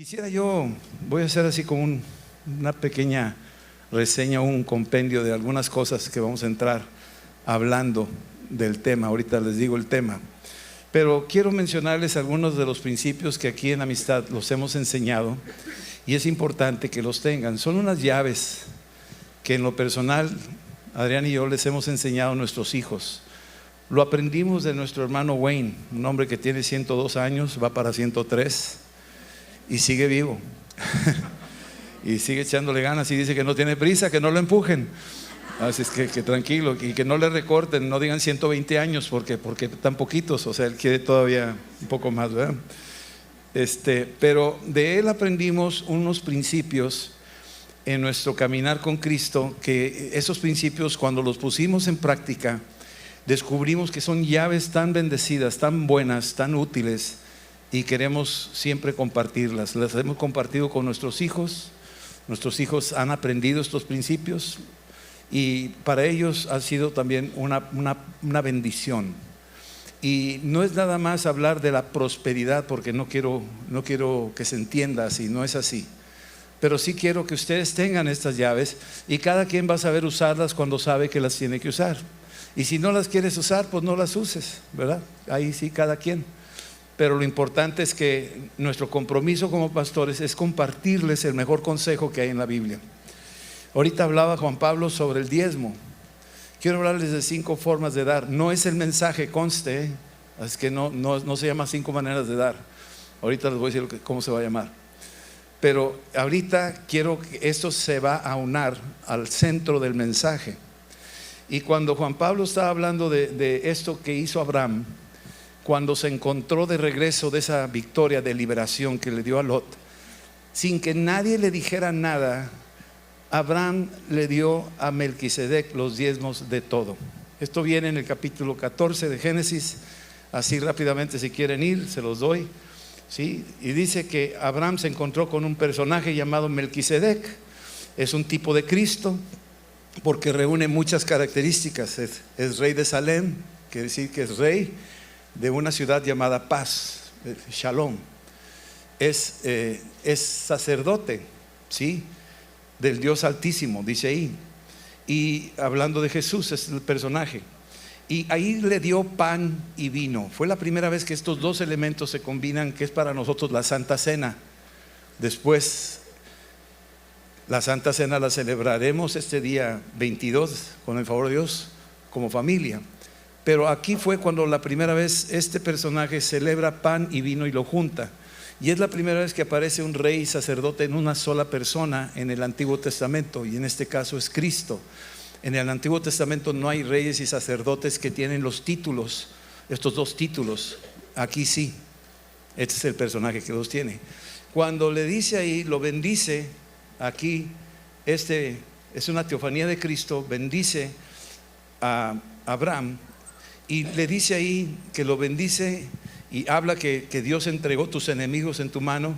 Quisiera yo, voy a hacer así como una pequeña reseña, un compendio de algunas cosas que vamos a entrar hablando del tema. Ahorita les digo el tema, pero quiero mencionarles algunos de los principios que aquí en Amistad los hemos enseñado y es importante que los tengan. Son unas llaves que en lo personal Adrián y yo les hemos enseñado a nuestros hijos. Lo aprendimos de nuestro hermano Wayne, un hombre que tiene 102 años, va para 103 y sigue vivo y sigue echándole ganas y dice que no tiene prisa, que no lo empujen. Así es que tranquilo y que no le recorten, no digan 120 años porque tan poquitos, o sea, él quiere todavía un poco más, ¿verdad? Pero de él aprendimos unos principios en nuestro caminar con Cristo, que esos principios cuando los pusimos en práctica descubrimos que son llaves tan bendecidas, tan buenas, tan útiles y queremos siempre compartirlas. Las hemos compartido con nuestros hijos han aprendido estos principios y para ellos ha sido también una bendición. Y no es nada más hablar de la prosperidad, porque no quiero que se entienda así, no es así. Pero sí quiero que ustedes tengan estas llaves y cada quien va a saber usarlas cuando sabe que las tiene que usar. Y si no las quieres usar, pues no las uses, ¿verdad? Ahí sí, cada quien. Pero lo importante es que nuestro compromiso como pastores es compartirles el mejor consejo que hay en la Biblia. Ahorita hablaba Juan Pablo sobre el diezmo. Quiero hablarles de 5 formas de dar. No es el mensaje, conste, es que no se llama 5 maneras de dar. Ahorita les voy a decir cómo se va a llamar. Pero ahorita quiero que esto se va a aunar al centro del mensaje. Y cuando Juan Pablo estaba hablando de esto que hizo Abraham, cuando se encontró de regreso de esa victoria de liberación que le dio a Lot, sin que nadie le dijera nada, Abraham le dio a Melquisedec los diezmos de todo. Esto viene en el capítulo 14 de Génesis, así rápidamente si quieren ir, se los doy. ¿Sí? Y dice que Abraham se encontró con un personaje llamado Melquisedec. Es un tipo de Cristo porque reúne muchas características. Es rey de Salem, quiere decir que es rey de una ciudad llamada Paz, Shalom. Es sacerdote, ¿sí?, del Dios Altísimo, dice ahí. Y hablando de Jesús, es el personaje. Y ahí le dio pan y vino. Fue la primera vez que estos 2 elementos se combinan, que es para nosotros la Santa Cena. Después, la Santa Cena la celebraremos este día 22, con el favor de Dios, como familia. Pero aquí fue cuando la primera vez este personaje celebra pan y vino y lo junta. Y es la primera vez que aparece un rey y sacerdote en una sola persona en el Antiguo Testamento, y en este caso es Cristo. En el Antiguo Testamento no hay reyes y sacerdotes que tienen los títulos, estos 2 títulos. Aquí sí, este es el personaje que los tiene. Cuando le dice ahí, lo bendice, aquí es una teofanía de Cristo, bendice a Abraham y le dice ahí que lo bendice y habla que Dios entregó tus enemigos en tu mano.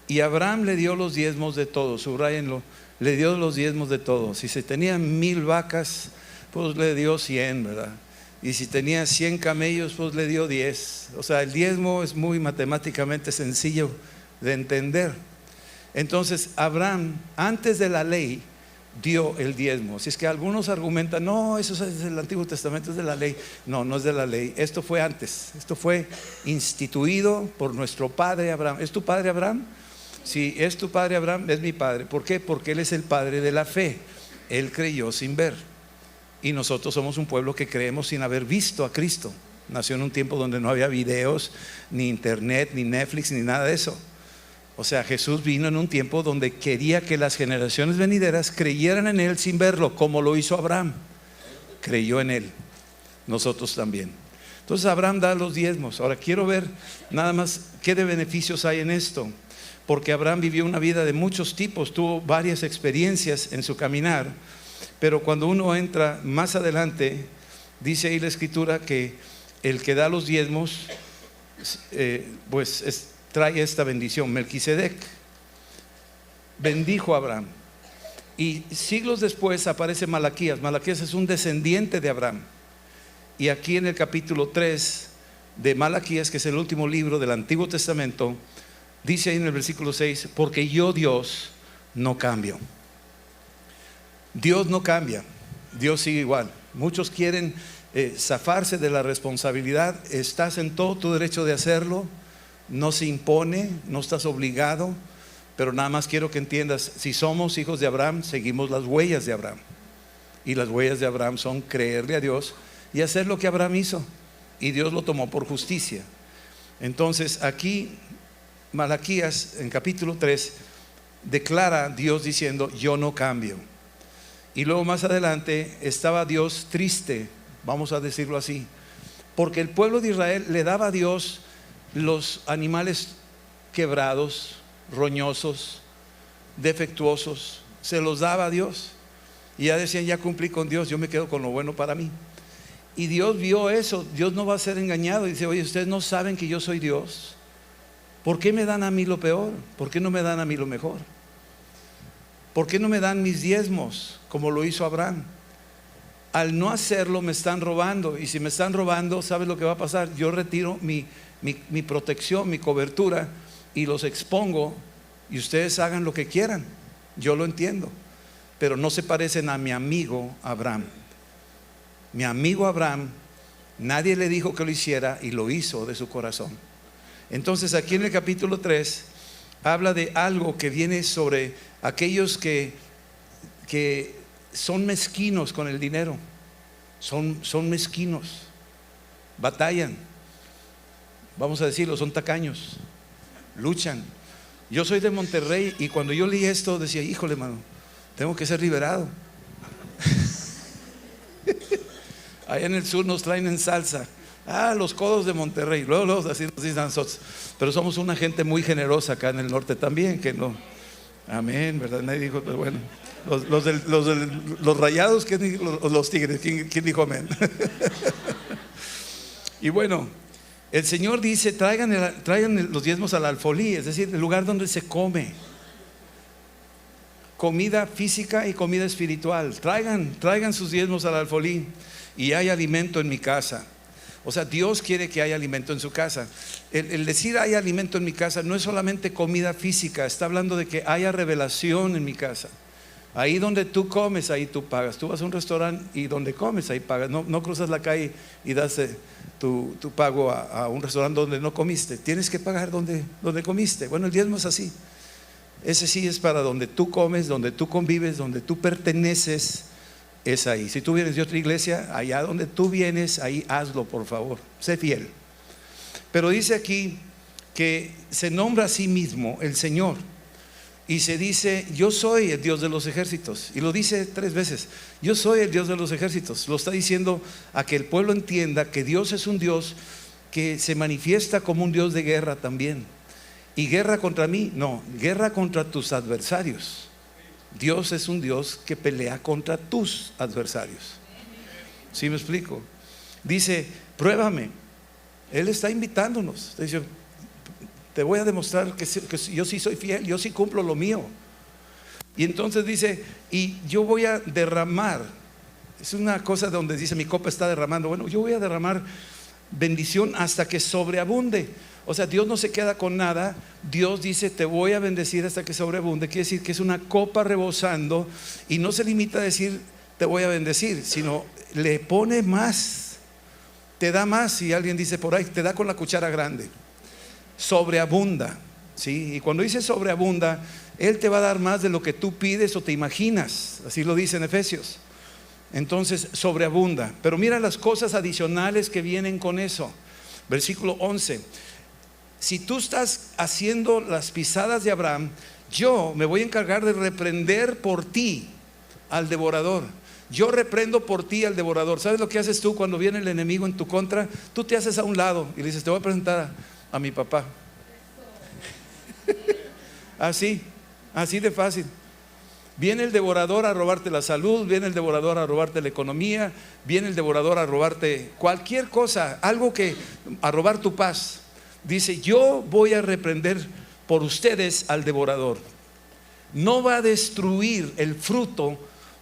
Y Abraham le dio los diezmos de todo, subrayenlo, le dio los diezmos de todo. Si se tenían 1000 vacas, pues le dio 100, ¿verdad? Y si tenía 100 camellos, pues le dio 10. O sea, el diezmo es muy matemáticamente sencillo de entender. Entonces Abraham, antes de la ley, dio el diezmo. Si es que algunos argumentan, no, eso es del Antiguo Testamento, es de la ley. No, no es de la ley, esto fue antes. Esto fue instituido por nuestro padre Abraham. ¿Es tu padre Abraham? Si es tu padre Abraham, es mi padre. ¿Por qué? Porque él es el padre de la fe. Él creyó sin ver. Y nosotros somos un pueblo que creemos sin haber visto a Cristo. Nació en un tiempo donde no había videos, ni internet, ni Netflix, ni nada de eso. O sea, Jesús vino en un tiempo donde quería que las generaciones venideras creyeran en Él sin verlo, como lo hizo Abraham. Creyó en Él. Nosotros también. Entonces Abraham da los diezmos. Ahora quiero ver nada más qué de beneficios hay en esto, porque Abraham vivió una vida de muchos tipos, tuvo varias experiencias en su caminar. Pero cuando uno entra más adelante, dice ahí la Escritura que el que da los diezmos trae esta bendición. Melquisedec bendijo a Abraham. Y siglos después aparece Malaquías. Malaquías es un descendiente de Abraham. Y aquí en el capítulo 3 de Malaquías, que es el último libro del Antiguo Testamento, Dice ahí en el versículo 6, porque yo Dios no cambio. Dios no cambia, Dios sigue igual. Muchos quieren zafarse de la responsabilidad. Estás en todo tu derecho de hacerlo, no se impone, no estás obligado, pero nada más quiero que entiendas, si somos hijos de Abraham, seguimos las huellas de Abraham. Y las huellas de Abraham son creerle a Dios y hacer lo que Abraham hizo, y Dios lo tomó por justicia. Entonces aquí Malaquías en capítulo 3 declara Dios diciendo, yo no cambio. Y luego más adelante estaba Dios triste, vamos a decirlo así, porque el pueblo de Israel le daba a Dios los animales quebrados, roñosos, defectuosos, se los daba a Dios. Y ya decían, ya cumplí con Dios, yo me quedo con lo bueno para mí. Y Dios vio eso, Dios no va a ser engañado. Y dice, oye, ustedes no saben que yo soy Dios. ¿Por qué me dan a mí lo peor? ¿Por qué no me dan a mí lo mejor? ¿Por qué no me dan mis diezmos como lo hizo Abraham? Al no hacerlo me están robando. Y si me están robando, ¿sabes lo que va a pasar? Yo retiro mi protección, mi cobertura, y los expongo, y ustedes hagan lo que quieran. Yo lo entiendo, pero no se parecen a mi amigo Abraham. Mi amigo Abraham, nadie le dijo que lo hiciera y lo hizo de su corazón. Entonces aquí en el capítulo 3 habla de algo que viene sobre aquellos que son mezquinos con el dinero. Son mezquinos, batallan, vamos a decirlo, son tacaños, luchan. Yo soy de Monterrey y cuando yo leí esto decía, híjole, mano, tengo que ser liberado. Allá en el sur nos traen en salsa, los codos de Monterrey, luego así nos dicen nosotros. Pero somos una gente muy generosa acá en el norte también, que no, amén, ¿verdad? Nadie dijo, pero bueno, los rayados, los tigres, ¿quién dijo amén? Y bueno, el Señor dice, traigan los diezmos al alfolí, es decir, el lugar donde se come comida física y comida espiritual. Traigan sus diezmos al alfolí, y hay alimento en mi casa. O sea, Dios quiere que haya alimento en su casa. El decir hay alimento en mi casa no es solamente comida física, está hablando de que haya revelación en mi casa. Ahí donde tú comes, ahí tú pagas. Tú vas a un restaurante y donde comes, ahí pagas. No cruzas la calle y das tu pago a un restaurante donde no comiste. Tienes que pagar donde comiste. Bueno, el diezmo es así. Ese sí es para donde tú comes, donde tú convives, donde tú perteneces, es ahí. Si tú vienes de otra iglesia, allá donde tú vienes, ahí hazlo, por favor, sé fiel. Pero dice aquí que se nombra a sí mismo el Señor, y se dice, yo soy el Dios de los ejércitos, y lo dice 3 veces, yo soy el Dios de los ejércitos. Lo está diciendo a que el pueblo entienda que Dios es un Dios que se manifiesta como un Dios de guerra también. ¿Y guerra contra mí? No, guerra contra tus adversarios. Dios es un Dios que pelea contra tus adversarios. ¿Sí me explico? Dice, pruébame. Él está invitándonos. Dice, te voy a demostrar que yo sí soy fiel, yo sí cumplo lo mío. Y entonces dice, y yo voy a derramar. Es una cosa donde dice, mi copa está derramando. Bueno, yo voy a derramar bendición hasta que sobreabunde. O sea, Dios no se queda con nada. Dios dice, te voy a bendecir hasta que sobreabunde. Quiere decir que es una copa rebosando, y no se limita a decir te voy a bendecir, sino le pone más, te da más. Y alguien dice por ahí, te da con la cuchara grande. Sobreabunda, ¿sí? Y cuando dice sobreabunda, Él te va a dar más de lo que tú pides o te imaginas. Así lo dice en Efesios. Entonces sobreabunda. Pero mira las cosas adicionales que vienen con eso. Versículo 11. Si tú estás haciendo las pisadas de Abraham, yo me voy a encargar de reprender por ti al devorador. Yo reprendo por ti al devorador. ¿Sabes lo que haces tú cuando viene el enemigo en tu contra? Tú te haces a un lado y le dices, te voy a presentar a mi papá. Así de fácil. Viene el devorador a robarte la salud, viene el devorador a robarte la economía, viene el devorador a robarte cualquier cosa, a robar tu paz. Dice, yo voy a reprender por ustedes al devorador. No va a destruir el fruto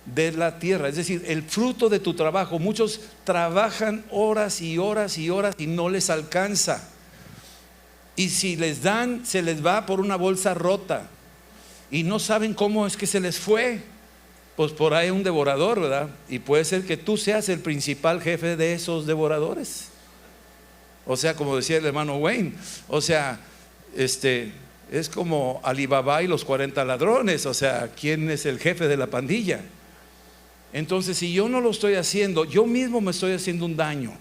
de la tierra, es decir, el fruto de tu trabajo. Muchos trabajan horas y horas y horas y no les alcanza. Y si les dan, se les va por una bolsa rota. Y no saben cómo es que se les fue. Pues por ahí un devorador, ¿verdad? Y puede ser que tú seas el principal jefe de esos devoradores. O sea, como decía el hermano Wayne, o sea, es como Alibaba y los 40 ladrones. O sea, ¿quién es el jefe de la pandilla? Entonces, si yo no lo estoy haciendo, yo mismo me estoy haciendo un daño.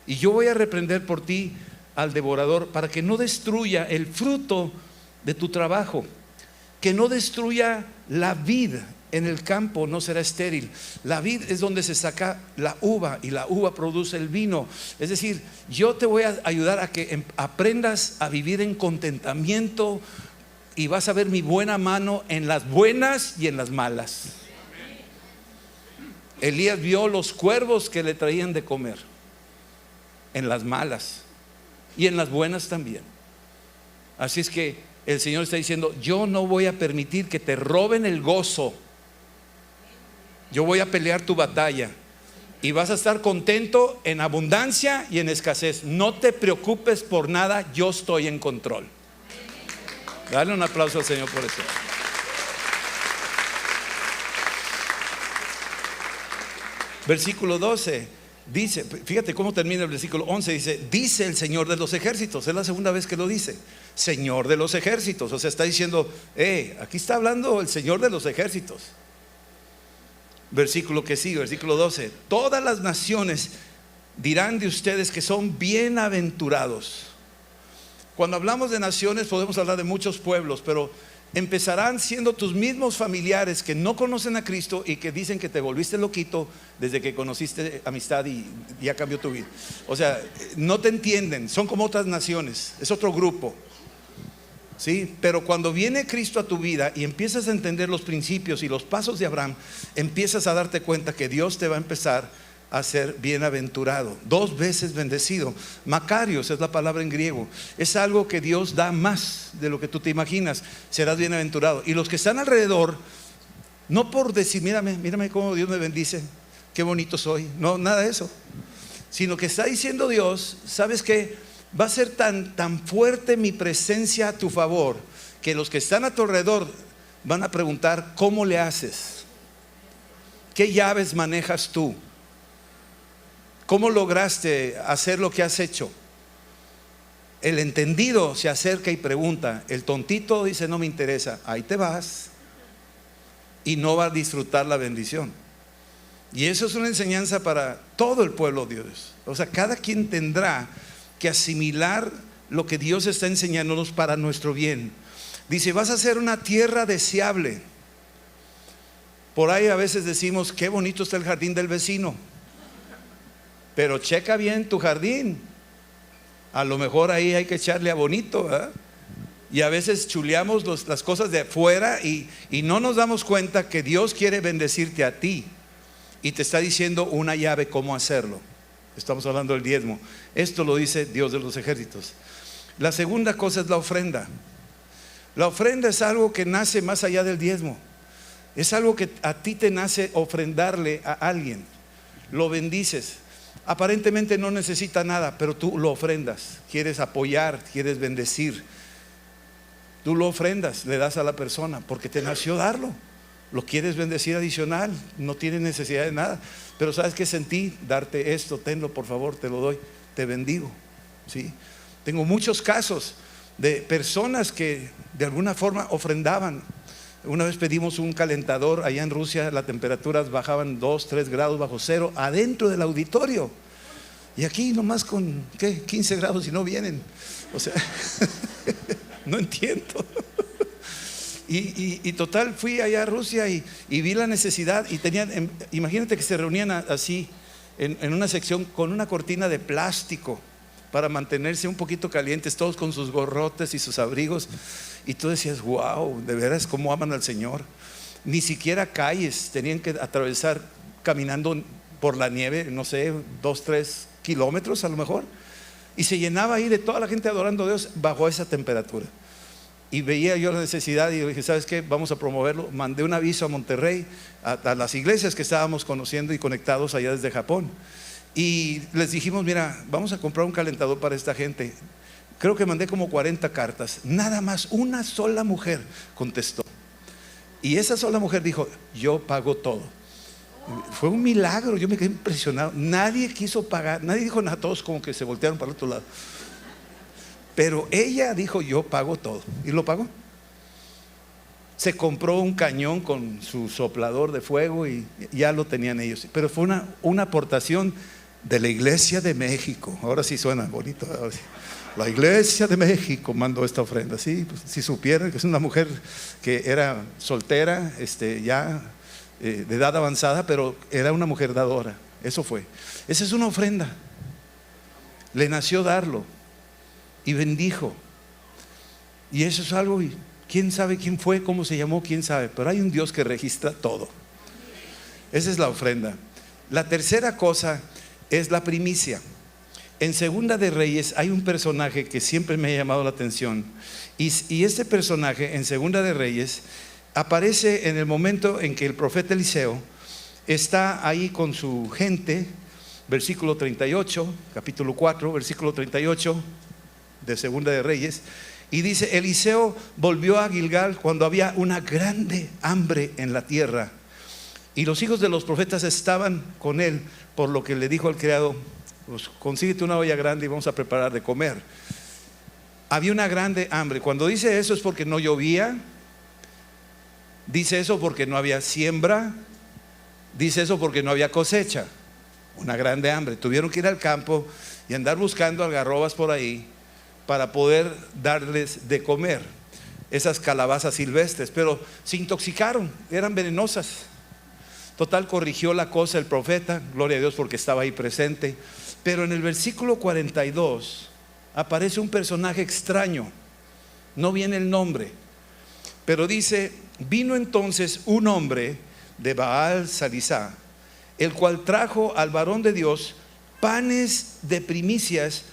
Y yo voy a reprender por ti al devorador para que no destruya el fruto de tu trabajo, que no destruya la vid en el campo, no será estéril. La vid es donde se saca la uva y la uva produce el vino. Es decir, yo te voy a ayudar a que aprendas a vivir en contentamiento y vas a ver mi buena mano en las buenas y en las malas. Elías vio los cuervos que le traían de comer en las malas y en las buenas también. Así es que el Señor está diciendo: yo no voy a permitir que te roben el gozo. Yo voy a pelear tu batalla y vas a estar contento en abundancia y en escasez. No te preocupes por nada, yo estoy en control. Dale un aplauso al Señor por eso. Versículo 12 dice, fíjate cómo termina el versículo 11, dice el Señor de los ejércitos. Es la segunda vez que lo dice, Señor de los ejércitos. O sea, está diciendo, aquí está hablando el Señor de los ejércitos. Versículo que sigue, versículo 12: todas las naciones dirán de ustedes que son bienaventurados. Cuando hablamos de naciones podemos hablar de muchos pueblos, pero empezarán siendo tus mismos familiares que no conocen a Cristo y que dicen que te volviste loquito desde que conociste amistad y ya cambió tu vida. O sea, no te entienden, son como otras naciones, es otro grupo. ¿Sí? Pero cuando viene Cristo a tu vida y empiezas a entender los principios y los pasos de Abraham, empiezas a darte cuenta que Dios te va a empezar a ser bienaventurado, 2 veces bendecido. Makarios es la palabra en griego. Es algo que Dios da más de lo que tú te imaginas. Serás bienaventurado. Y los que están alrededor, no por decir, mírame cómo Dios me bendice, qué bonito soy, no, nada de eso, sino que está diciendo Dios, ¿sabes qué? Va a ser tan fuerte mi presencia a tu favor que los que están a tu alrededor van a preguntar: ¿cómo le haces? ¿Qué llaves manejas tú? ¿Cómo lograste hacer lo que has hecho? El entendido se acerca y pregunta. El tontito dice: no me interesa. Ahí te vas y no va a disfrutar la bendición. Y eso es una enseñanza para todo el pueblo de Dios. O sea, cada quien tendrá que asimilar lo que Dios está enseñándonos para nuestro bien. Dice: vas a ser una tierra deseable. Por ahí a veces decimos: qué bonito está el jardín del vecino. Pero checa bien tu jardín. A lo mejor ahí hay que echarle a bonito, ¿verdad? Y a veces chuleamos las cosas de afuera y no nos damos cuenta que Dios quiere bendecirte a ti y te está diciendo una llave cómo hacerlo. Estamos hablando del diezmo. Esto lo dice Dios de los ejércitos. La segunda cosa es la ofrenda. La ofrenda es algo que nace más allá del diezmo. Es algo que a ti te nace ofrendarle a alguien. Lo bendices. Aparentemente no necesita nada, pero tú lo ofrendas. Quieres apoyar, quieres bendecir. Tú lo ofrendas, le das a la persona porque te nació darlo. Lo quieres bendecir adicional, no tienes necesidad de nada. Pero ¿sabes qué sentí? Darte esto, tenlo por favor, te lo doy, te bendigo. ¿Sí? Tengo muchos casos de personas que de alguna forma ofrendaban. Una vez pedimos un calentador allá en Rusia, las temperaturas bajaban 2, 3 grados bajo cero adentro del auditorio. Y aquí nomás con, ¿qué? 15 grados y no vienen. O sea, no entiendo. Y total, fui allá a Rusia y vi la necesidad y tenían, imagínate que se reunían así en una sección con una cortina de plástico para mantenerse un poquito calientes, todos con sus gorrotes y sus abrigos. Y tú decías: wow, de veras cómo aman al Señor. Ni siquiera calles tenían que atravesar caminando por la nieve, no sé, 2, 3 kilómetros a lo mejor. Y se llenaba ahí de toda la gente adorando a Dios bajo esa temperatura. Y veía yo la necesidad y dije: ¿sabes qué? Vamos a promoverlo. Mandé un aviso a Monterrey, a las iglesias que estábamos conociendo y conectados allá desde Japón. Y les dijimos: mira, vamos a comprar un calentador para esta gente. Creo que mandé como 40 cartas. Nada más una sola mujer contestó. Y esa sola mujer dijo: yo pago todo. Fue un milagro, yo me quedé impresionado. Nadie quiso pagar, nadie dijo nada, todos como que se voltearon para el otro lado. Pero ella dijo: yo pago todo. Y lo pagó. Se compró un cañón con su soplador de fuego y ya lo tenían ellos. Pero fue una aportación de la Iglesia de México. Ahora sí suena bonito. Ahora sí. La Iglesia de México mandó esta ofrenda. Sí, pues, si supieran que es una mujer que era soltera, ya de edad avanzada, pero era una mujer dadora. Eso fue. Esa es una ofrenda. Le nació darlo y bendijo. Y eso es algo, y quién sabe quién fue, cómo se llamó, quién sabe, pero hay un Dios que registra todo. Esa es la ofrenda. La tercera cosa es la primicia. En Segunda de Reyes hay un personaje que siempre me ha llamado la atención, y este personaje en Segunda de Reyes aparece en el momento en que el profeta Eliseo está ahí con su gente. Versículo 38, capítulo 4, versículo 38 de Segunda de Reyes, y dice: Eliseo volvió a Gilgal cuando había una grande hambre en la tierra, y los hijos de los profetas estaban con él, por lo que le dijo al criado: pues consíguete una olla grande y vamos a preparar de comer. Había una grande hambre. Cuando dice eso es porque no llovía, dice eso porque no había siembra, dice eso porque no había cosecha. Una grande hambre. Tuvieron que ir al campo y andar buscando algarrobas por ahí para poder darles de comer esas calabazas silvestres, pero se intoxicaron, eran venenosas. Total, corrigió la cosa el profeta, gloria a Dios porque estaba ahí presente. Pero en el versículo 42 aparece un personaje extraño. No viene el nombre, pero dice: vino entonces un hombre de Baal Salisá, el cual trajo al varón de Dios panes de primicias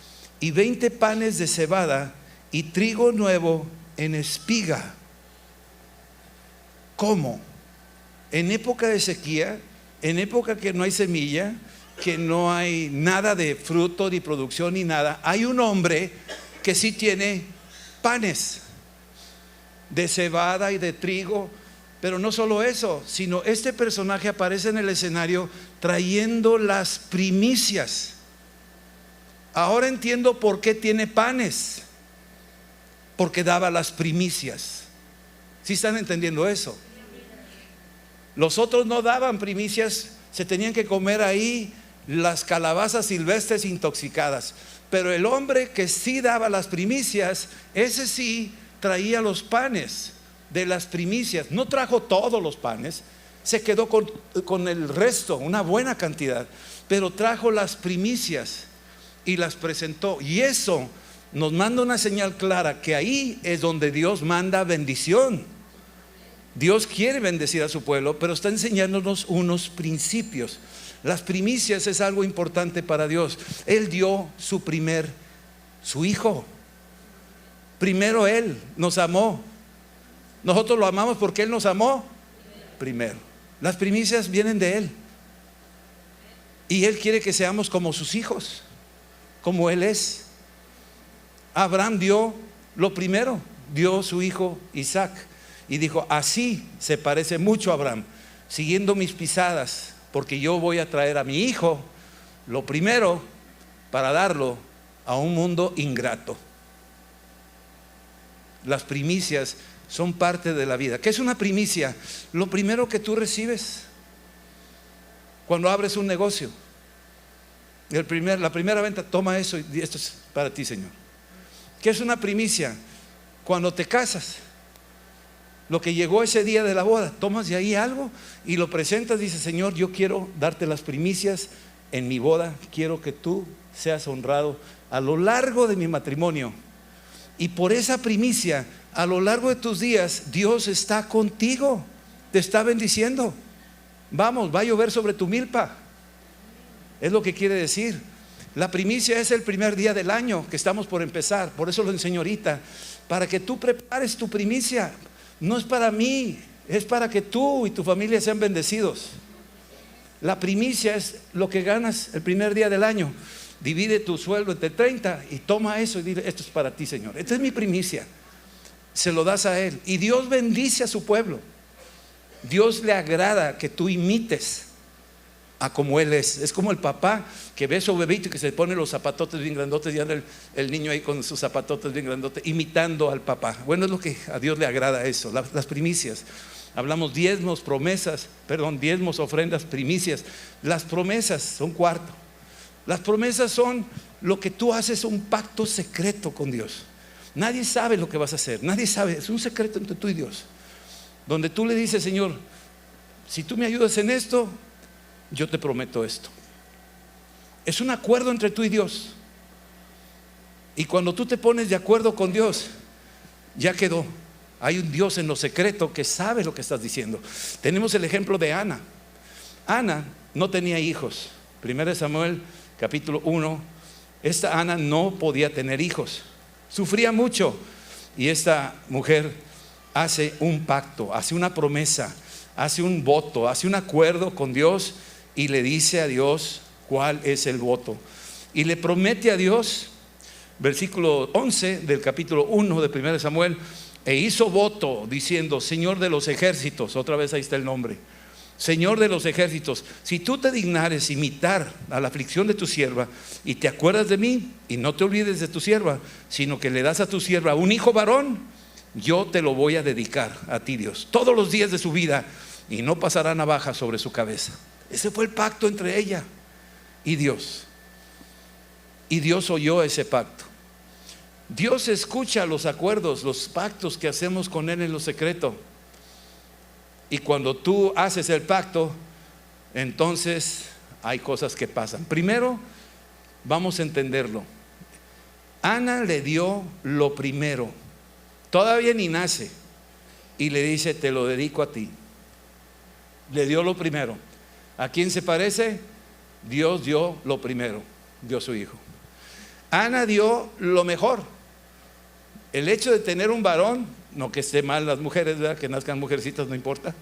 y 20 panes de cebada y trigo nuevo en espiga. ¿Cómo? En época de sequía, en época que no hay semilla, que no hay nada de fruto ni producción ni nada, hay un hombre que sí tiene panes de cebada y de trigo. Pero no solo eso, sino este personaje aparece en el escenario trayendo las primicias. Ahora entiendo por qué tiene panes, porque daba las primicias. ¿Sí están entendiendo eso? Los otros no daban primicias, se tenían que comer ahí las calabazas silvestres intoxicadas. Pero el hombre que sí daba las primicias, ese sí traía los panes de las primicias. No trajo todos los panes, se quedó con el resto, una buena cantidad, pero trajo las primicias y las presentó. Y eso nos manda una señal clara que ahí es donde Dios manda bendición. Dios quiere bendecir a su pueblo, pero está enseñándonos unos principios. Las primicias es algo importante para Dios. Él dio su hijo. Primero Él nos amó. Nosotros lo amamos porque Él nos amó primero. Las primicias vienen de Él. Y Él quiere que seamos como sus hijos, como Él es. Abraham dio lo primero, dio su hijo Isaac. Y dijo: así se parece mucho a Abraham, siguiendo mis pisadas, porque yo voy a traer a mi hijo lo primero para darlo a un mundo ingrato. Las primicias son parte de la vida. ¿Qué es una primicia? Lo primero que tú recibes cuando abres un negocio. La primera venta, toma eso y esto es para ti, Señor. ¿Qué es una primicia? Cuando te casas, lo que llegó ese día de la boda, tomas de ahí algo y lo presentas. Dice: Señor, yo quiero darte las primicias en mi boda. Quiero que tú seas honrado a lo largo de mi matrimonio. Y por esa primicia, a lo largo de tus días, Dios está contigo, te está bendiciendo. Vamos, va a llover sobre tu milpa. Es lo que quiere decir. La primicia es el primer día del año que estamos por empezar. Por eso lo enseño ahorita, para que tú prepares tu primicia. No es para mí, es para que tú y tu familia sean bendecidos. La primicia es lo que ganas el primer día del año. divide tu sueldo entre 30 y toma eso y dile, esto es para ti, Señor. Esta es mi primicia. Se lo das a Él y Dios bendice a su pueblo. Dios le agrada que tú imites a como Él es. Es como el papá que ve a su bebito y que se pone los zapatotes bien grandotes y anda el niño ahí con sus zapatotes bien grandotes imitando al papá. Bueno, es lo que a Dios le agrada eso, las primicias. Hablamos diezmos, diezmos, ofrendas, primicias. Las promesas son cuarto. Las promesas son lo que tú haces, un pacto secreto con Dios. Nadie sabe lo que vas a hacer, nadie sabe, es un secreto entre tú y Dios, donde tú le dices, Señor, si tú me ayudas en esto, yo te prometo esto. Es un acuerdo entre tú y Dios. Y cuando tú te pones de acuerdo con Dios, ya quedó. Hay un Dios en lo secreto que sabe lo que estás diciendo. Tenemos el ejemplo de Ana. Ana no tenía hijos. 1 Samuel capítulo 1. Esta Ana no podía tener hijos, sufría mucho. Y esta mujer hace un pacto, hace una promesa, hace un voto, hace un acuerdo con Dios y le dice a Dios cuál es el voto. Y le promete a Dios, versículo 11 del capítulo 1 de 1 Samuel, e hizo voto diciendo, Señor de los ejércitos, otra vez ahí está el nombre, Señor de los ejércitos, si tú te dignares imitar a la aflicción de tu sierva y te acuerdas de mí y no te olvides de tu sierva, sino que le das a tu sierva un hijo varón, yo te lo voy a dedicar a ti, Dios, todos los días de su vida, y no pasará navaja sobre su cabeza. Ese fue el pacto entre ella y Dios. Y Dios oyó ese pacto. Dios escucha los acuerdos, los pactos que hacemos con Él en lo secreto. Y cuando tú haces el pacto, entonces hay cosas que pasan. Primero, vamos a entenderlo. Ana le dio lo primero, todavía ni nace, y le dice, te lo dedico a ti. Le dio lo primero. ¿A quién se parece? Dios dio lo primero, dio su hijo. Ana dio lo mejor. El hecho de tener un varón, no que esté mal las mujeres, ¿verdad? Que nazcan mujercitas no importa,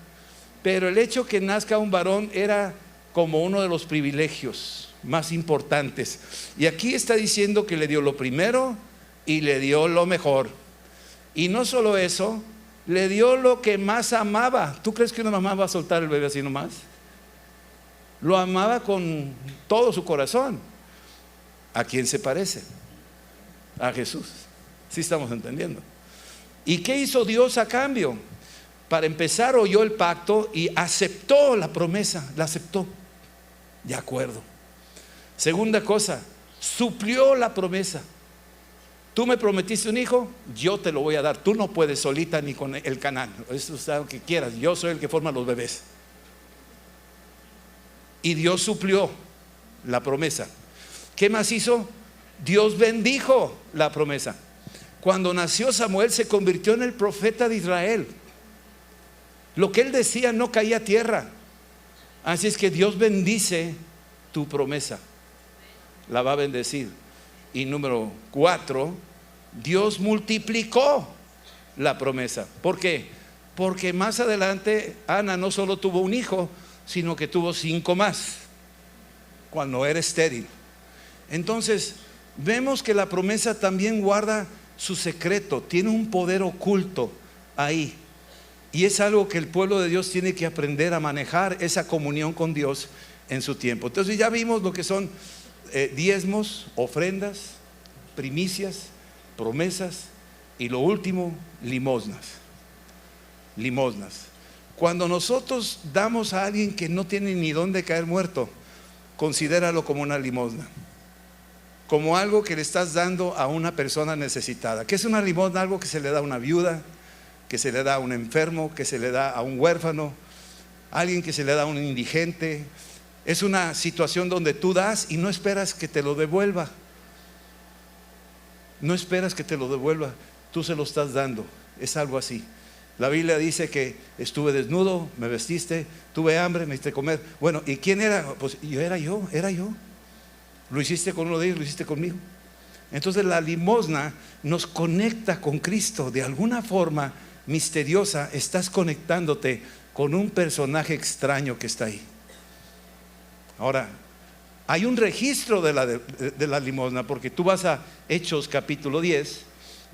pero el hecho que nazca un varón era como uno de los privilegios más importantes. Y aquí está diciendo que le dio lo primero y le dio lo mejor. Y no solo eso, le dio lo que más amaba. ¿Tú crees que una mamá va a soltar el bebé así nomás? Lo amaba con todo su corazón. ¿A quién se parece? A Jesús. ¿Sí estamos entendiendo? ¿Y qué hizo Dios a cambio? Para empezar, oyó el pacto y aceptó la promesa, la aceptó. De acuerdo. Segunda cosa, suplió la promesa. Tú me prometiste un hijo, yo te lo voy a dar. Tú no puedes solita ni con el canal. Eso es lo que quieras. Yo soy el que forma los bebés. Y Dios suplió la promesa. ¿Qué más hizo? Dios bendijo la promesa. Cuando nació Samuel se convirtió en el profeta de Israel. Lo que él decía no caía a tierra. Así es que Dios bendice tu promesa. La va a bendecir. Y número 4, Dios multiplicó la promesa. ¿Por qué? Porque más adelante Ana no solo tuvo un hijo, sino que tuvo 5 más cuando era estéril. Entonces vemos que la promesa también guarda su secreto, tiene un poder oculto ahí, y es algo que el pueblo de Dios tiene que aprender a manejar, esa comunión con Dios en su tiempo. Entonces ya vimos lo que son diezmos, ofrendas, primicias, promesas, y lo último, limosnas. Cuando nosotros damos a alguien que no tiene ni dónde caer muerto, considéralo como una limosna, como algo que le estás dando a una persona necesitada. ¿Qué es una limosna? Algo que se le da a una viuda, que se le da a un enfermo, que se le da a un huérfano, alguien que se le da a un indigente. Es una situación donde tú das y no esperas que te lo devuelva. No esperas que te lo devuelva, tú se lo estás dando. Es algo así. La Biblia dice que estuve desnudo, me vestiste, tuve hambre, me hiciste comer. Bueno, ¿y quién era? Pues era yo. Lo hiciste con uno de ellos, lo hiciste conmigo. Entonces la limosna nos conecta con Cristo. De alguna forma misteriosa estás conectándote con un personaje extraño que está ahí. Ahora, Hay un registro de la limosna, porque tú vas a Hechos capítulo 10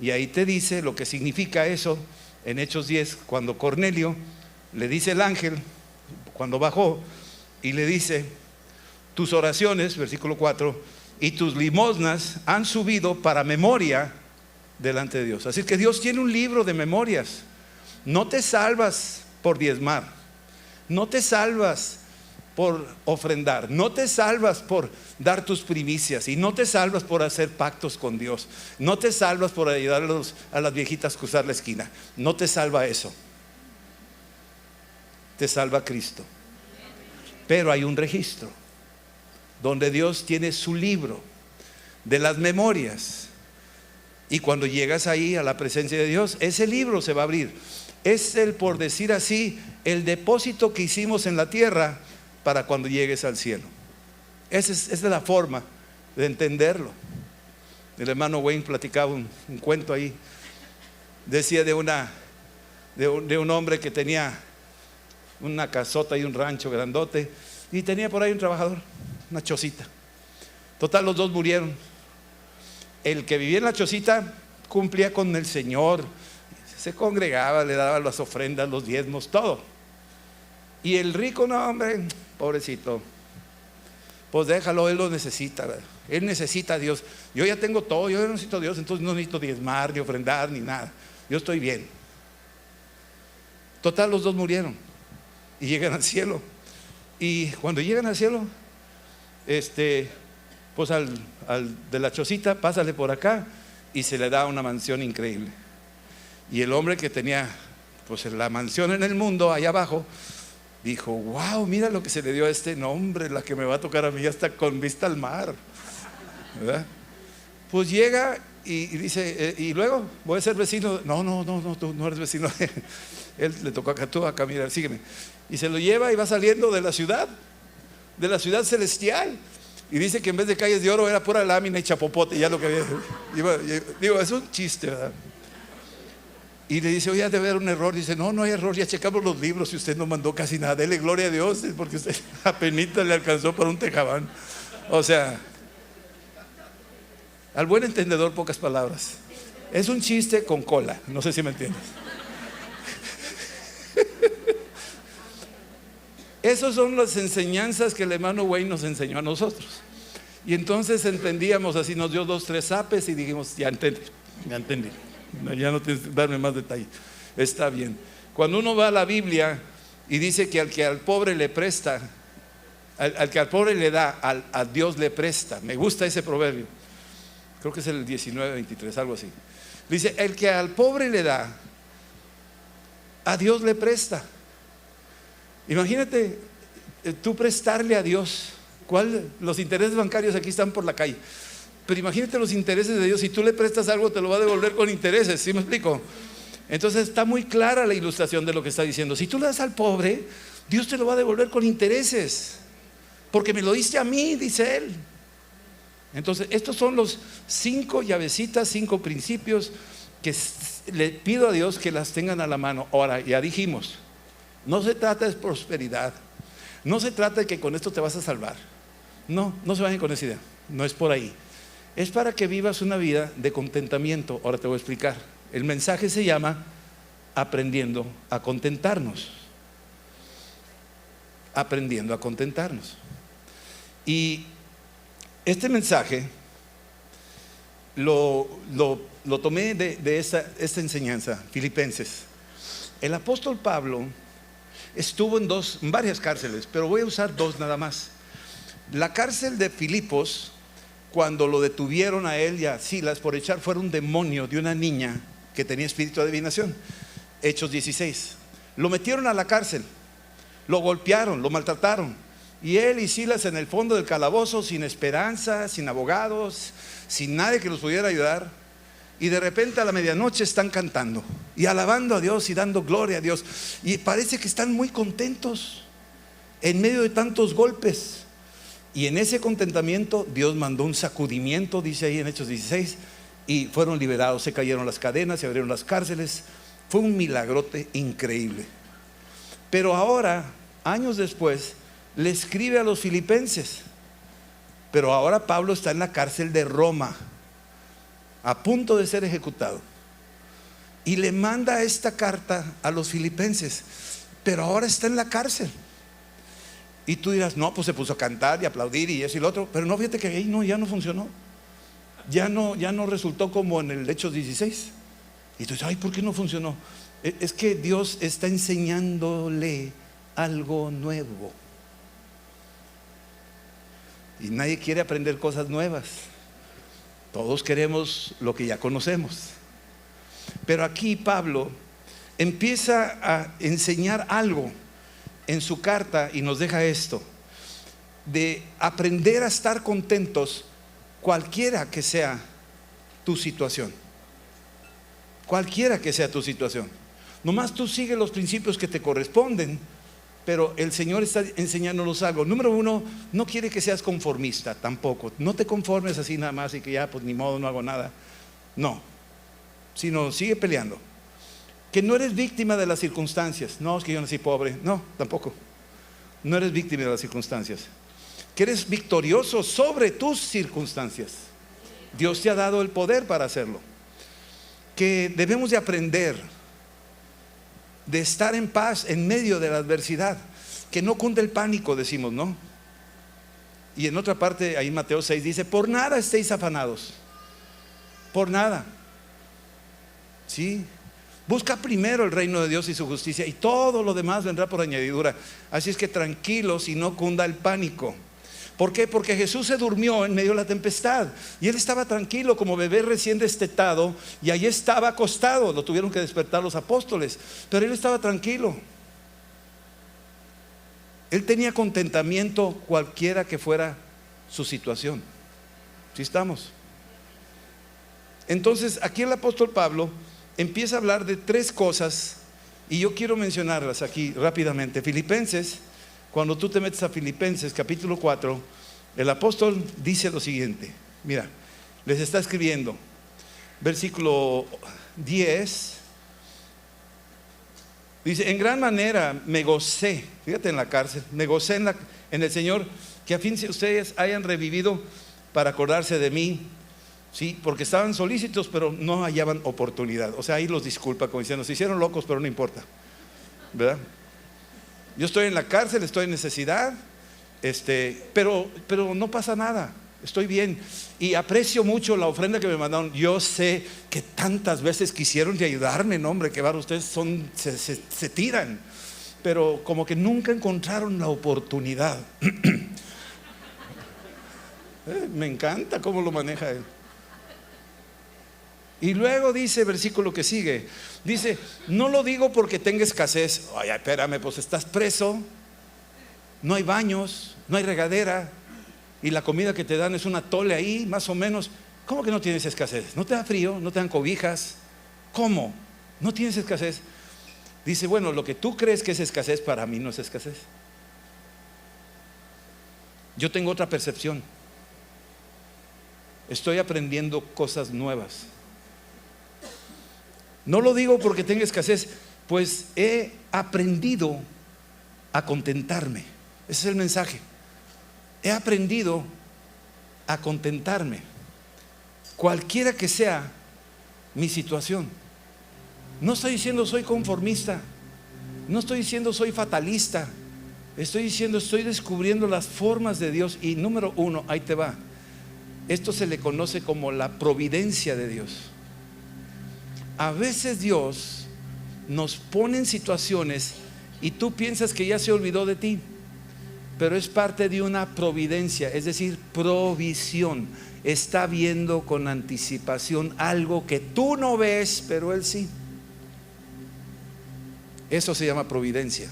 y ahí te dice lo que significa eso. En Hechos 10, cuando Cornelio le dice el ángel, cuando bajó, y le dice: tus oraciones, versículo 4, y tus limosnas han subido para memoria delante de Dios. Así que Dios tiene un libro de memorias. No te salvas por diezmar, no te salvas por ofrendar, no te salvas por dar tus primicias, y no te salvas por hacer pactos con Dios, no te salvas por ayudar a las viejitas a cruzar la esquina. No te salva eso, te salva Cristo. Pero hay un registro donde Dios tiene su libro de las memorias, y cuando llegas ahí a la presencia de Dios, ese libro se va a abrir. Es el, por decir así, el depósito que hicimos en la tierra para cuando llegues al cielo. Esa es la forma de entenderlo. El hermano Wayne platicaba un cuento ahí. Decía de un hombre que tenía una casota y un rancho grandote, y tenía por ahí un trabajador, una chocita. Total, los dos murieron. El que vivía en la chocita cumplía con el Señor, se congregaba, le daba las ofrendas, los diezmos, todo. Y el rico, no, hombre, pobrecito, pues déjalo, él lo necesita, ¿verdad? Él necesita a Dios. Yo ya tengo todo, yo no necesito a Dios, entonces no necesito diezmar, ni ofrendar, ni nada. Yo estoy bien. Total, los dos murieron y llegan al cielo. Y cuando llegan al cielo, pues al de la chocita, pásale por acá, y se le da una mansión increíble. Y el hombre que tenía pues la mansión en el mundo allá abajo dijo: wow, mira lo que se le dio a este nombre, la que me va a tocar a mí hasta con vista al mar, ¿verdad? Pues llega y dice: y luego voy a ser vecino. No, tú no eres vecino. Él le tocó acá, tú acá, mira, sígueme. Y se lo lleva y va saliendo de la ciudad celestial. Y dice que en vez de calles de oro era pura lámina y chapopote, ya lo que había. Digo, es un chiste, ¿verdad? Y le dice: oye, debe haber un error. Dice: no hay error, ya checamos los libros y usted no mandó casi nada. Dele gloria a Dios, porque usted apenita le alcanzó para un tejabán. O sea, al buen entendedor, pocas palabras. Es un chiste con cola, no sé si me entiendes. Esas son las enseñanzas que el hermano Wayne nos enseñó a nosotros. Y entonces entendíamos así, nos dio 2, 3 zapes y dijimos: ya entendí. Ya no tienes que darme más detalle. Está bien. Cuando uno va a la Biblia y dice que al que al pobre le presta, al que al pobre le da, a Dios le presta. Me gusta ese proverbio. Creo que es el 19:23, algo así. Dice: el que al pobre le da, a Dios le presta. Imagínate tú prestarle a Dios. Los intereses bancarios aquí están por la calle, pero imagínate los intereses de Dios. Si tú le prestas algo, te lo va a devolver con intereses. ¿Sí me explico? Entonces está muy clara la ilustración de lo que está diciendo. Si tú le das al pobre, Dios te lo va a devolver con intereses, porque me lo diste a mí, dice él. Entonces estos son los 5 llavecitas, 5 principios que le pido a Dios que las tengan a la mano. Ahora, ya dijimos, no se trata de prosperidad, no se trata de que con esto te vas a salvar. No se vayan con esa idea, no es por ahí. Es para que vivas una vida de contentamiento. Ahora te voy a explicar. El mensaje se llama aprendiendo a contentarnos. Aprendiendo a contentarnos. Y este mensaje lo tomé de esta enseñanza, Filipenses. El apóstol Pablo estuvo en varias cárceles, pero voy a usar 2 nada más. La cárcel de Filipos, cuando lo detuvieron a él y a Silas por echar fuera un demonio de una niña que tenía espíritu de adivinación, Hechos 16, lo metieron a la cárcel, lo golpearon, lo maltrataron, y él y Silas en el fondo del calabozo, sin esperanza, sin abogados, sin nadie que los pudiera ayudar. Y de repente a la medianoche están cantando y alabando a Dios y dando gloria a Dios, y parece que están muy contentos en medio de tantos golpes. Y en ese contentamiento Dios mandó un sacudimiento, dice ahí en Hechos 16, y fueron liberados. Se cayeron las cadenas, se abrieron las cárceles. Fue un milagrote increíble. Pero ahora, años después, le escribe a los filipenses Pero ahora Pablo está en la cárcel de Roma, a punto de ser ejecutado, y le manda esta carta a los filipenses, pero ahora está en la cárcel. Y tú dirás, no, pues se puso a cantar y aplaudir y eso y lo otro, pero no, fíjate que ahí no, ya no funcionó, ya no resultó como en el Hechos 16. Y tú dices, ay, ¿por qué no funcionó? Es que Dios está enseñándole algo nuevo, y nadie quiere aprender cosas nuevas. Todos queremos lo que ya conocemos. Pero aquí Pablo empieza a enseñar algo en su carta y nos deja esto: de aprender a estar contentos cualquiera que sea tu situación. Cualquiera que sea tu situación. Nomás tú sigue los principios que te corresponden, pero el Señor está enseñándonos algo. Número uno, no quiere que seas conformista tampoco. No te conformes así nada más y que ya pues ni modo, no hago nada. No, sino sigue peleando. Que no eres víctima de las circunstancias. No, es que yo nací pobre. No, tampoco. No eres víctima de las circunstancias. Que eres victorioso sobre tus circunstancias. Dios te ha dado el poder para hacerlo. Que debemos de aprender de estar en paz en medio de la adversidad, que no cunde el pánico, decimos, ¿no? Y en otra parte, ahí Mateo 6 dice, por nada estéis afanados, por nada. ¿Sí? Busca primero el reino de Dios y su justicia, y todo lo demás vendrá por añadidura. Así es que tranquilos y no cunda el pánico. ¿Por qué? Porque Jesús se durmió en medio de la tempestad y Él estaba tranquilo como bebé recién destetado, y allí estaba acostado. Lo tuvieron que despertar los apóstoles, pero Él estaba tranquilo. Él tenía contentamiento cualquiera que fuera su situación. ¿Sí estamos? Entonces aquí el apóstol Pablo empieza a hablar de tres cosas, y yo quiero mencionarlas aquí rápidamente. Filipenses. Cuando tú te metes a Filipenses capítulo 4, el apóstol dice lo siguiente. Mira, les está escribiendo, versículo 10, dice, en gran manera me gocé, fíjate, en la cárcel, me gocé en el Señor, que a fin de ustedes hayan revivido para acordarse de mí. Sí, porque estaban solícitos pero no hallaban oportunidad. O sea, ahí los disculpa como diciendo, se hicieron locos pero no importa, ¿verdad? Yo estoy en la cárcel, estoy en necesidad, pero no pasa nada, estoy bien. Y aprecio mucho la ofrenda que me mandaron. Yo sé que tantas veces quisieron de ayudarme, no, hombre, que barro, ustedes se tiran, pero como que nunca encontraron la oportunidad. Me encanta cómo lo maneja él. Y luego dice, versículo que sigue, dice, no lo digo porque tenga escasez. Ay, espérame, pues estás preso, no hay baños, no hay regadera, y la comida que te dan es una tole ahí, más o menos. ¿Cómo que no tienes escasez? ¿No te da frío? ¿No te dan cobijas? ¿Cómo? ¿No tienes escasez? Dice, bueno, lo que tú crees que es escasez, para mí no es escasez. Yo tengo otra percepción. Estoy aprendiendo cosas nuevas. No lo digo porque tenga escasez, pues he aprendido a contentarme. Ese es el mensaje. He aprendido a contentarme, cualquiera que sea mi situación. No estoy diciendo soy conformista, no estoy diciendo soy fatalista. Estoy diciendo, estoy descubriendo las formas de Dios. Y número uno, ahí te va. Esto se le conoce como la providencia de Dios. A veces Dios nos pone en situaciones y tú piensas que ya se olvidó de ti, pero es parte de una providencia, es decir, provisión. Está viendo con anticipación algo que tú no ves, pero Él sí. Eso se llama providencia.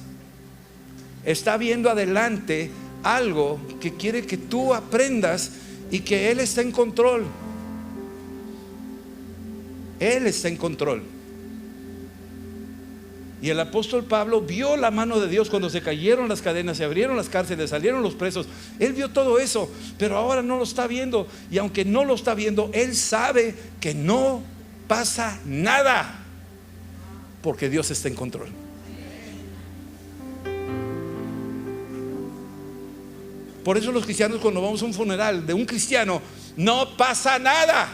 Está viendo adelante algo que quiere que tú aprendas y que Él está en control. Él está en control. Y el apóstol Pablo vio la mano de Dios cuando se cayeron las cadenas, se abrieron las cárceles, salieron los presos. Él vio todo eso, pero ahora no lo está viendo. Y aunque no lo está viendo, él sabe que no pasa nada, porque Dios está en control. Por eso los cristianos, cuando vamos a un funeral de un cristiano, no pasa nada,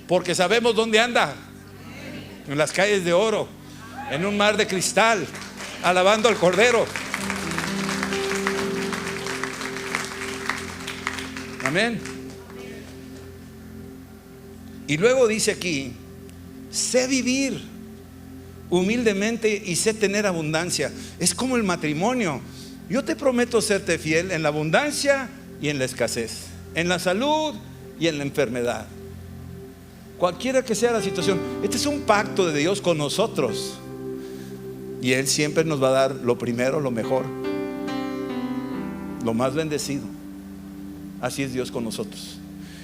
porque sabemos dónde anda, en las calles de oro, en un mar de cristal, alabando al Cordero. Amén. Y luego dice aquí: sé vivir humildemente y sé tener abundancia. Es como el matrimonio. Yo te prometo serte fiel en la abundancia y en la escasez, en la salud y en la enfermedad, cualquiera que sea la situación. Este es un pacto de Dios con nosotros, y Él siempre nos va a dar lo primero, lo mejor, lo más bendecido. Así es Dios con nosotros.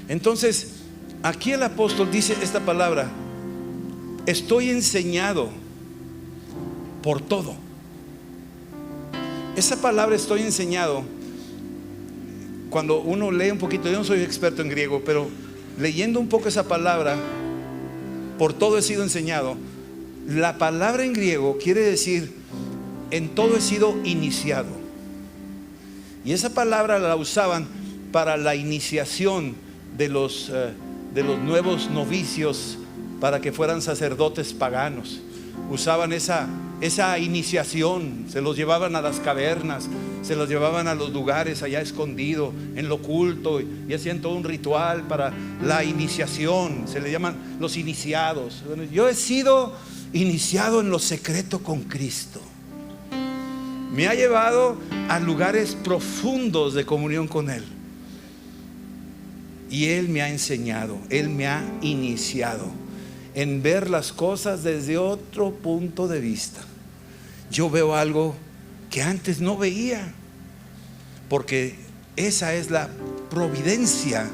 Entonces aquí el apóstol dice esta palabra: estoy enseñado por todo. Esa palabra estoy enseñado, cuando uno lee un poquito, yo no soy experto en griego, pero leyendo un poco esa palabra, por todo he sido enseñado. La palabra en griego quiere decir: en todo he sido iniciado. Y esa palabra la usaban para la iniciación de los nuevos novicios, para que fueran sacerdotes paganos. Usaban esa iniciación, se los llevaban a las cavernas, se los llevaban a los lugares allá escondido, en lo oculto, y hacían todo un ritual para la iniciación. Se le llaman los iniciados. Bueno, yo he sido iniciado en lo secreto con Cristo. Me ha llevado a lugares profundos de comunión con Él, y Él me ha enseñado, Él me ha iniciado en ver las cosas desde otro punto de vista. Yo veo algo que antes no veía, porque esa es la providencia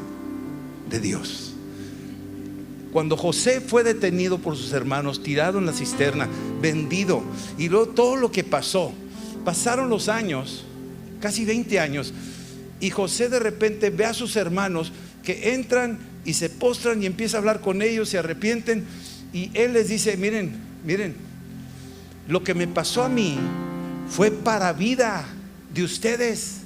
de Dios. Cuando José fue detenido por sus hermanos, tirado en la cisterna, vendido, y luego todo lo que pasó, pasaron los años, casi 20 años, y José de repente ve a sus hermanos que entran y se postran y empieza a hablar con ellos, se arrepienten, y él les dice: miren, lo que me pasó a mí fue para vida de ustedes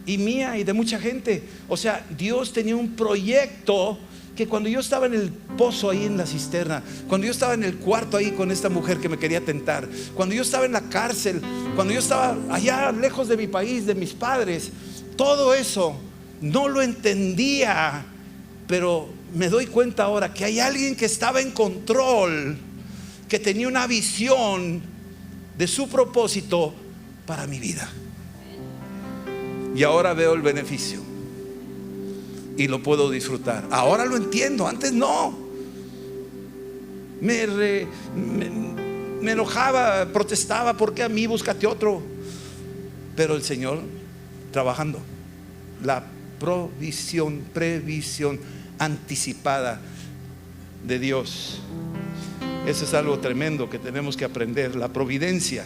y mía y de mucha gente. O sea, Dios tenía un proyecto que cuando yo estaba en el pozo ahí en la cisterna, cuando yo estaba en el cuarto ahí con esta mujer que me quería tentar, cuando yo estaba en la cárcel, cuando yo estaba allá lejos de mi país, de mis padres, todo eso no lo entendía, pero me doy cuenta ahora que hay alguien que estaba en control, que tenía una visión de su propósito para mi vida. Y ahora veo el beneficio y lo puedo disfrutar. Ahora lo entiendo, antes no. Me enojaba, protestaba: ¿por qué a mí? Búscate otro. Pero el Señor trabajando, la previsión anticipada de Dios. Eso es algo tremendo que tenemos que aprender, la providencia.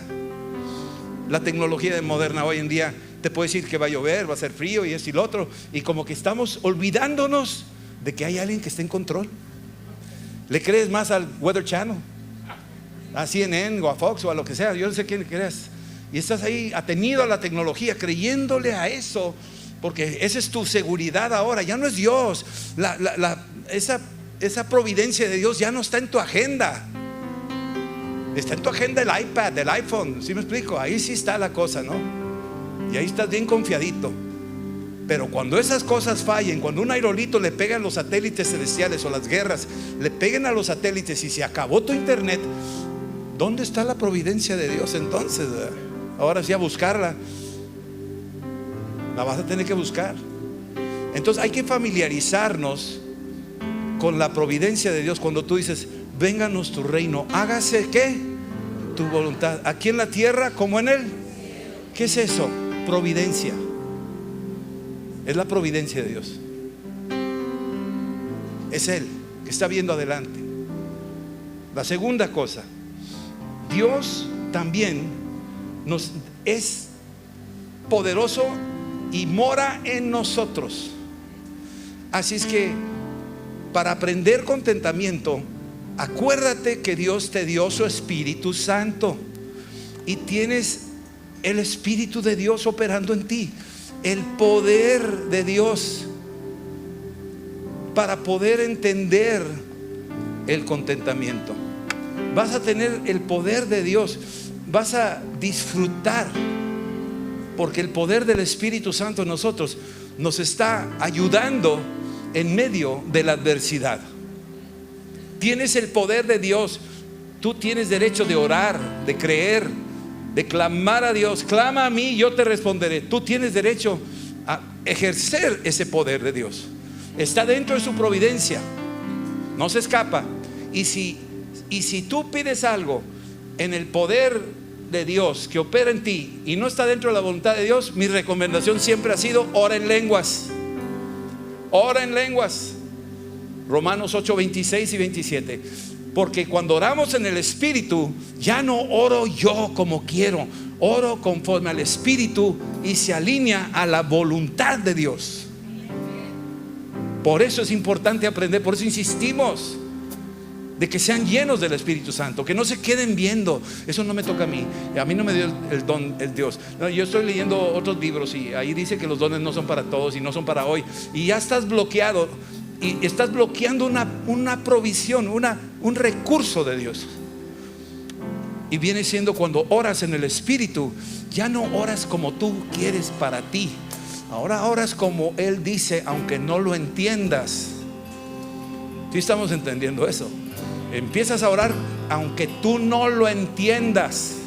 La tecnología moderna hoy en día te puede decir que va a llover, va a ser frío y esto y lo otro, y como que estamos olvidándonos de que hay alguien que está en control. Le crees más al Weather Channel, a CNN o a Fox o a lo que sea, yo no sé quién crees, y estás ahí atenido a la tecnología, creyéndole a eso, porque esa es tu seguridad ahora. Ya no es Dios. Esa providencia de Dios ya no está en tu agenda. Está en tu agenda el iPad, el iPhone. ¿Sí me explico? Ahí sí está la cosa, ¿no? Y ahí estás bien confiadito. Pero cuando esas cosas fallen, cuando un aerolito le pega a los satélites celestiales, o las guerras le peguen a los satélites y se acabó tu internet, ¿dónde está la providencia de Dios entonces? Ahora sí, a buscarla. La vas a tener que buscar. Entonces hay que familiarizarnos con la providencia de Dios. Cuando tú dices: vénganos tu reino, hágase ¿qué? Tu voluntad, aquí en la tierra como en él. ¿Qué es eso? Providencia. Es la providencia de Dios. Es Él que está viendo adelante. La segunda cosa, Dios también nos es poderoso y mora en nosotros. Así es que para aprender contentamiento, acuérdate que Dios te dio su Espíritu Santo y tienes el Espíritu de Dios operando en ti. el poder de Dios para poder entender el contentamiento. Vas a tener el poder de Dios, vas a disfrutar, porque el poder del Espíritu Santo en nosotros nos está ayudando en medio de la adversidad. Tienes el poder de Dios. Tú tienes derecho de orar, de creer, de clamar a Dios. Clama a mí, yo te responderé. Tú tienes derecho a ejercer ese poder de Dios. Está dentro de su providencia, no se escapa. Y si tú pides algo en el poder de Dios que opera en ti y no está dentro de la voluntad de Dios, mi recomendación siempre ha sido: ora en lenguas. Ora en lenguas. Romanos 8, 26 y 27. Porque cuando oramos en el Espíritu, ya no oro yo como quiero, oro conforme al Espíritu y se alinea a la voluntad de Dios. Por eso es importante aprender, por eso insistimos de que sean llenos del Espíritu Santo, que no se queden viendo. Eso no me toca a mí no me dio el don el Dios. No, yo estoy leyendo otros libros y ahí dice que los dones no son para todos y no son para hoy, y ya estás bloqueado y estás bloqueando una provisión, un recurso de Dios. Y viene siendo cuando oras en el Espíritu, ya no oras como tú quieres para ti, ahora oras como Él dice, aunque no lo entiendas. ¿Sí estamos entendiendo eso? Empiezas a orar aunque tú no lo entiendas.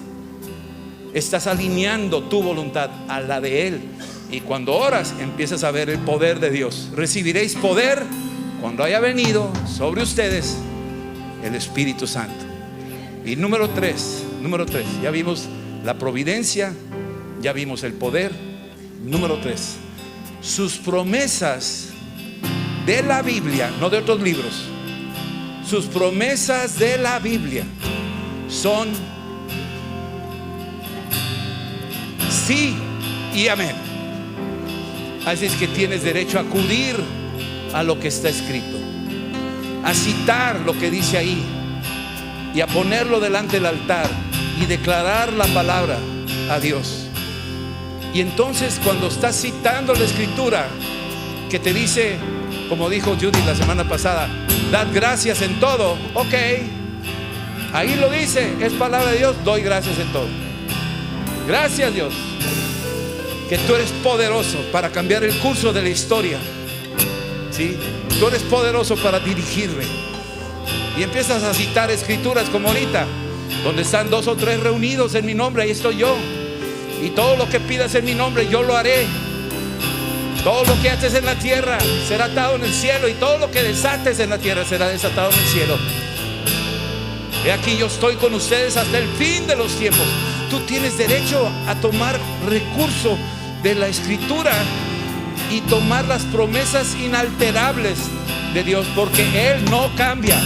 Estás alineando tu voluntad a la de Él. Y cuando oras, empiezas a ver el poder de Dios. Recibiréis poder cuando haya venido sobre ustedes el Espíritu Santo. Y número 3, ya vimos la providencia, ya vimos el poder. Número 3, sus promesas de la Biblia, no de otros libros. Sus promesas de la Biblia son sí y amén. Así es que tienes derecho a acudir a lo que está escrito, a citar lo que dice ahí y a ponerlo delante del altar y declarar la palabra a Dios. Y entonces cuando estás citando la Escritura que te dice, como dijo Judy la semana pasada, dad gracias en todo. Ok, ahí lo dice, es palabra de Dios. Doy gracias en todo. Gracias, Dios, que tú eres poderoso para cambiar el curso de la historia. ¿Sí? Tú eres poderoso para dirigirme. Y empiezas a citar escrituras como ahorita, donde están 2 o 3 reunidos en mi nombre, ahí estoy yo. Y todo lo que pidas en mi nombre, yo lo haré. Todo lo que haces en la tierra será atado en el cielo, y todo lo que desates en la tierra será desatado en el cielo. He aquí, yo estoy con ustedes hasta el fin de los tiempos. Tú tienes derecho a tomar recurso de la Escritura y tomar las promesas inalterables de Dios, porque Él no cambia.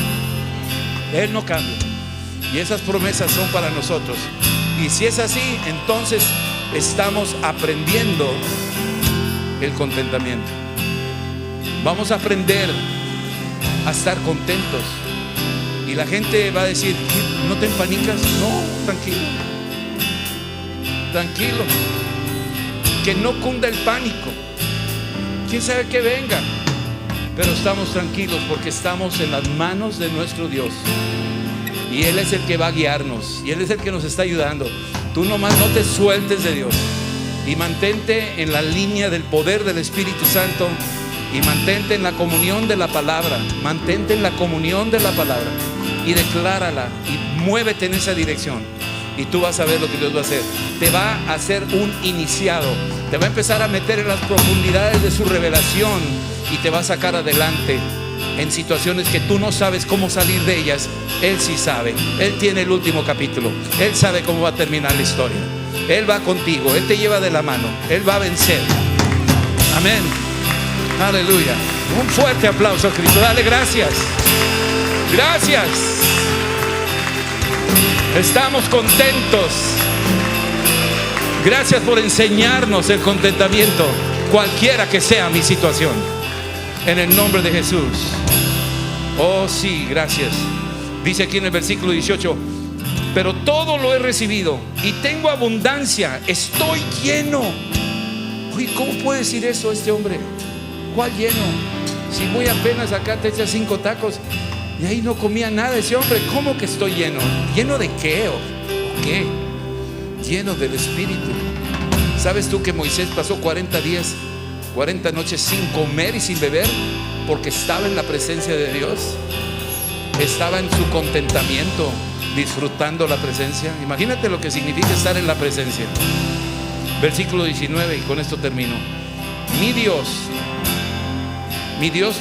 Él no cambia. Y esas promesas son para nosotros. Y si es así, entonces estamos aprendiendo el contentamiento. Vamos a aprender a estar contentos. Y la gente va a decir, ¿no te empanicas? No, tranquilo. Tranquilo. Que no cunda el pánico. ¿Quién sabe que venga? Pero estamos tranquilos porque estamos en las manos de nuestro Dios. Y Él es el que va a guiarnos. Y Él es el que nos está ayudando. Tú nomás no te sueltes de Dios. Y mantente en la línea del poder del Espíritu Santo. Y mantente en la comunión de la palabra. Mantente en la comunión de la palabra. Y declárala. Y muévete en esa dirección. Y tú vas a ver lo que Dios va a hacer. Te va a hacer un iniciado. Te va a empezar a meter en las profundidades de su revelación. Y te va a sacar adelante en situaciones que tú no sabes cómo salir de ellas. Él sí sabe. Él tiene el último capítulo. Él sabe cómo va a terminar la historia. Él va contigo. Él te lleva de la mano. Él va a vencer. Amén. Aleluya. Un fuerte aplauso a Cristo. Dale gracias. Gracias. Estamos contentos. Gracias por enseñarnos el contentamiento, cualquiera que sea mi situación. En el nombre de Jesús. Oh sí, gracias. Dice aquí en el versículo 18: pero todo lo he recibido y tengo abundancia, estoy lleno. Oye, ¿cómo puede decir eso este hombre? ¿Cuál lleno? Si voy apenas acá te echas 5 tacos y ahí no comía nada ese hombre. ¿Cómo que estoy lleno? ¿Lleno de qué o qué? Lleno del Espíritu. ¿Sabes tú que Moisés pasó 40 días, 40 noches sin comer y sin beber? Porque estaba en la presencia de Dios. Estaba en su contentamiento, disfrutando la presencia. Imagínate lo que significa estar en la presencia. Versículo 19, y con esto termino. Mi Dios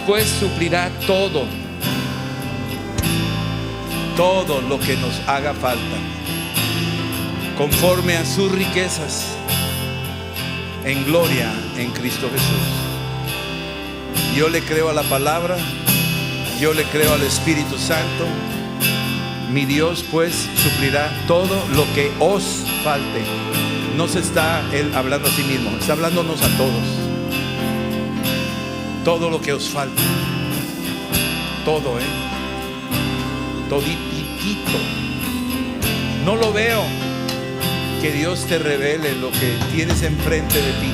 pues suplirá todo lo que nos haga falta, conforme a sus riquezas en gloria en Cristo Jesús. Yo le creo a la palabra, yo le creo al Espíritu Santo. Mi Dios pues suplirá todo lo que os falte. No se está Él hablando a sí mismo, está hablándonos a todos. Todo lo que os falte. Todo, toditito. No lo veo. Que Dios te revele lo que tienes enfrente de ti.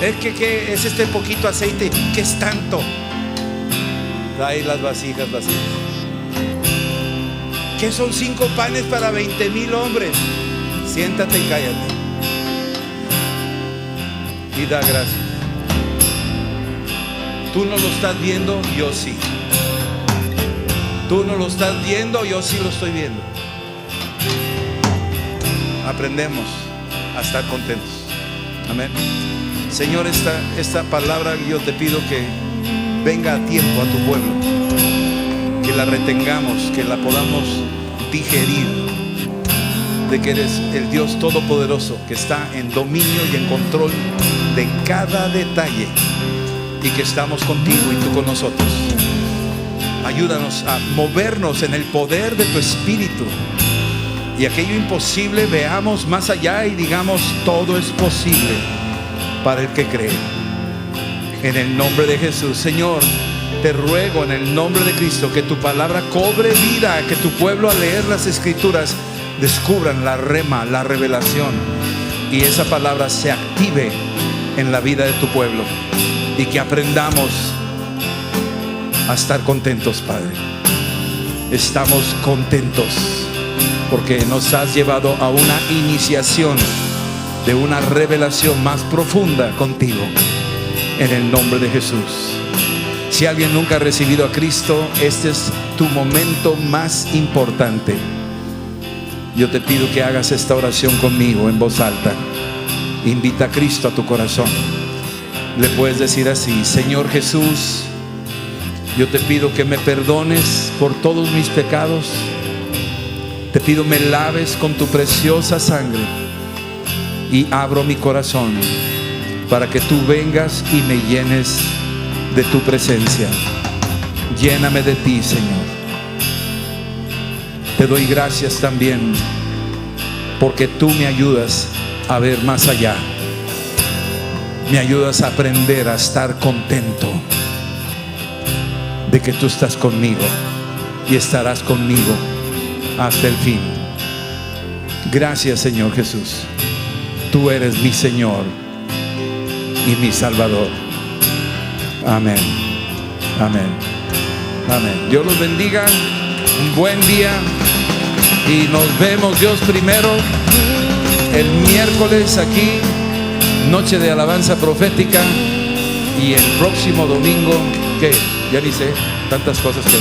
Es que es este poquito aceite. ¿Qué es tanto? Trae las vasijas vacías. ¿Qué son 5 panes para 20,000 hombres? Siéntate y cállate. Y da gracias. Tú no lo estás viendo, yo sí. Tú no lo estás viendo, yo sí lo estoy viendo. Aprendemos a estar contentos. Amén. Señor, esta palabra yo te pido que venga a tiempo a tu pueblo, que la retengamos, que la podamos digerir, de que eres el Dios todopoderoso que está en dominio y en control de cada detalle, y que estamos contigo y tú con nosotros. Ayúdanos a movernos en el poder de tu Espíritu, y aquello imposible veamos más allá y digamos: todo es posible para el que cree. En el nombre de Jesús, Señor, te ruego en el nombre de Cristo que tu palabra cobre vida, que tu pueblo al leer las Escrituras descubran la rema, la revelación, y esa palabra se active en la vida de tu pueblo, y que aprendamos a estar contentos, Padre. Estamos contentos porque nos has llevado a una iniciación de una revelación más profunda contigo, en el nombre de Jesús. Si alguien nunca ha recibido a Cristo, este es tu momento más importante. Yo te pido que hagas esta oración conmigo en voz alta. Invita a Cristo a tu corazón. Le puedes decir así: Señor Jesús, yo te pido que me perdones por todos mis pecados. Te pido me laves con tu preciosa sangre, y abro mi corazón para que tú vengas y me llenes de tu presencia. Lléname de ti, Señor. Te doy gracias también porque tú me ayudas a ver más allá. Me ayudas a aprender a estar contento de que tú estás conmigo y estarás conmigo hasta el fin. Gracias, Señor Jesús. Tú eres mi Señor y mi Salvador. Amén. Amén. Amén. Dios los bendiga. Un buen día. Y nos vemos, Dios primero, el miércoles aquí, noche de alabanza profética. Y el próximo domingo, ¿qué? Ya ni sé, tantas cosas que...